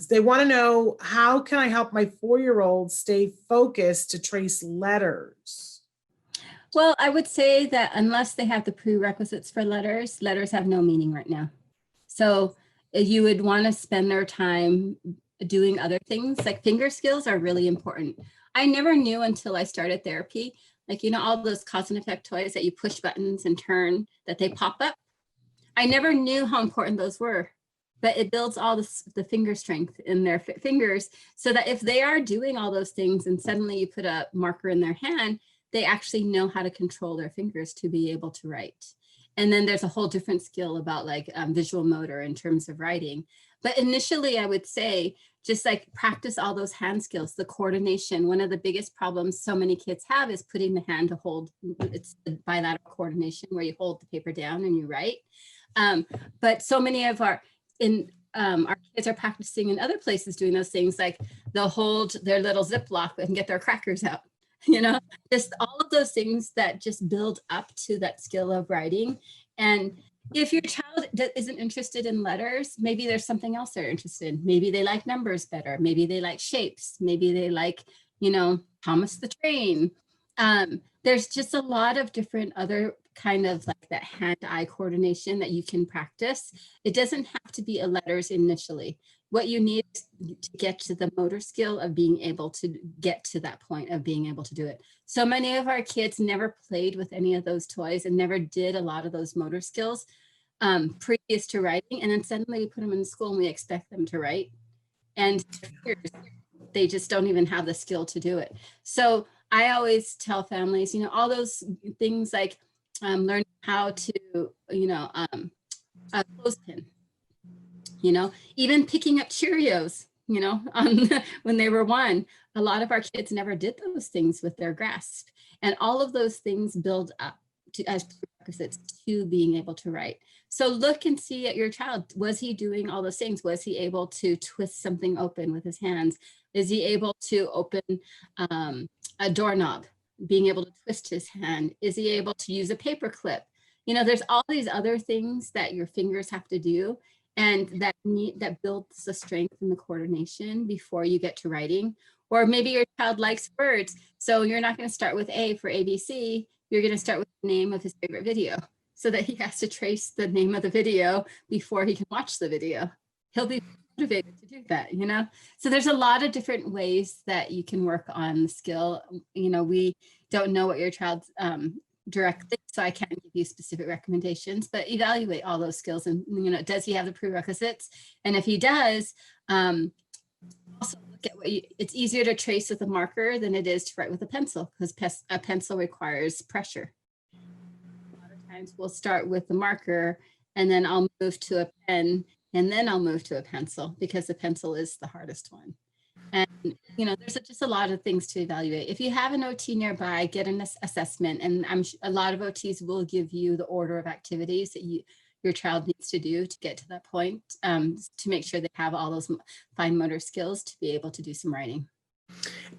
They want to know, how can I help my 4-year-old stay focused to trace letters? Well, I would say that unless they have the prerequisites for letters, letters have no meaning right now. So you would want to spend their time doing other things. Like finger skills are really important. I never knew until I started therapy, like, you know, all those cause and effect toys that you push buttons and turn, that they pop up. I never knew how important those were, but it builds all the finger strength in their fingers, so that if they are doing all those things and suddenly you put a marker in their hand, they actually know how to control their fingers to be able to write. And then there's a whole different skill about like visual motor in terms of writing. But initially I would say, just like practice all those hand skills, the coordination. One of the biggest problems so many kids have is putting the hand to hold. It's the bilateral coordination where you hold the paper down and you write. But so many of our kids are practicing in other places doing those things, like they'll hold their little Ziploc and get their crackers out, you know, just all of those things that just build up to that skill of writing. And if your child isn't interested in letters, maybe there's something else they're interested in. Maybe they like numbers better. Maybe they like shapes. Maybe they like, you know, Thomas the Train. There's just a lot of different other kind of like that hand-eye coordination that you can practice. It doesn't have to be a letters initially. What you need to get to the motor skill of being able to get to that point of being able to do it. So many of our kids never played with any of those toys and never did a lot of those motor skills previous to writing. And then suddenly we put them in school and we expect them to write. And they just don't even have the skill to do it. So I always tell families, you know, all those things like learning how to, you know, a clothespin, you know, even picking up Cheerios, you know, when they were 1. A lot of our kids never did those things with their grasp. And all of those things build up to as prerequisites to being able to write. So look and see at your child. Was he doing all those things? Was he able to twist something open with his hands? Is he able to open a doorknob, being able to twist his hand? Is he able to use a paper clip? You know, there's all these other things that your fingers have to do, and that builds the strength and the coordination before you get to writing. Or maybe your child likes words, so you're not going to start with A for ABC. You're going to start with the name of his favorite video, so that he has to trace the name of the video before he can watch the video. He'll be motivated to do that, you know? So there's a lot of different ways that you can work on the skill. You know, we don't know what your child's directly, so I can't give you specific recommendations, but evaluate all those skills. And, you know, does he have the prerequisites? And if he does, also look at it's easier to trace with a marker than it is to write with a pencil, because a pencil requires pressure. A lot of times we'll start with the marker and then I'll move to a pen and then I'll move to a pencil, because the pencil is the hardest one. And, you know, there's just a lot of things to evaluate. If you have an OT nearby, get an assessment. And a lot of OTs will give you the order of activities that your child needs to do to get to that point, to make sure they have all those fine motor skills to be able to do some writing.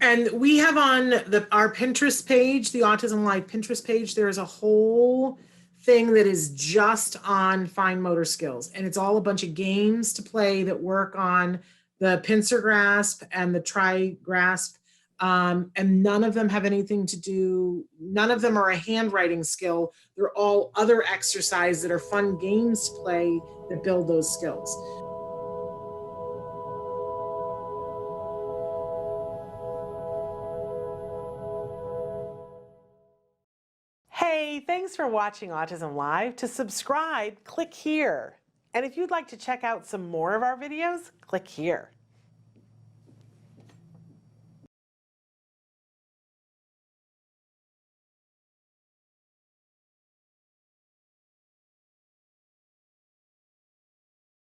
And we have on our Pinterest page, the autism-live Pinterest page, there is a whole thing that is just on fine motor skills. And it's all a bunch of games to play that work on the pincer grasp and the tri grasp. And none of them have anything to do, none of them are a handwriting skill. They're all other exercises that are fun games to play that build those skills. Hey, thanks for watching Autism Live. To subscribe, click here. And if you'd like to check out some more of our videos, click here.